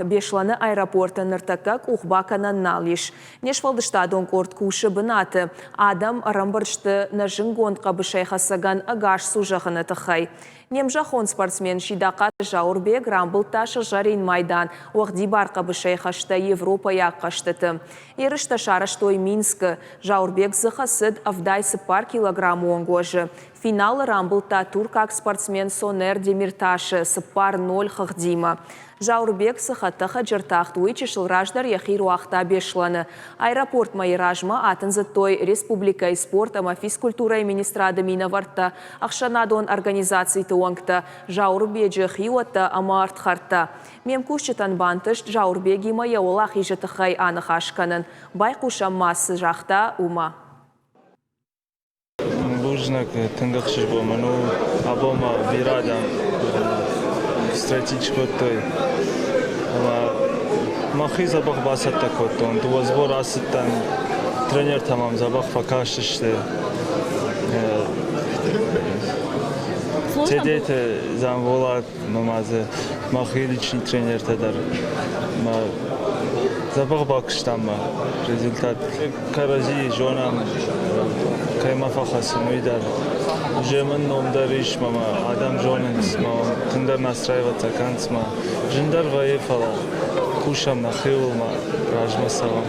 Бешланы аэропорта ныртакак ухбакана налиш. Нешвалдыштадон корт кушы бынаты. Адам рамбарчты на жингонтқа бышайхасаган агаш сужағыны тұхай. Немжахон спортсмен шидақат жаурбек рамбылташы жарин майдан. Оғди барқа бышайхашта Европая қаштыты. Ерішті шарыштой Минскі. Жаурбек зықасыд авдайсы пар килограмм оңгожы. Финал рамбылта туркак спортсмен Сонер Демирташы сыпар 0 ххдима. Жаурбек сыхаттаха жыртақты уйчышыл раждар яхир уақта бешланы. Аэропорт майыражма атынзы той республика и спорт ама физкультура и министрады минаварта. Ақшанадон организации туаңкта Жаурбеджі хиуатта ама артхарта. Мемкушчытан бантыш Жаурбеги мая олақ ежетіхай анық ашқанын. Байқуша масы жақта ума. Бужнак тыңғықшыш болма, ну абома бирадам стратичко той. Махи забақ басатта көттон, дуазбор асыттан тренер тамам забақ факашышты. Тедете зам волат мамазы, махи личный тренер тадар. Забақ бақыштама результат. Карази жонам каймафа хасым уйдар. Жемін номдариш мама адам жонынс мама тындар настраиваться канц ма жиндар ваефала кушам нахил ма ражма салам.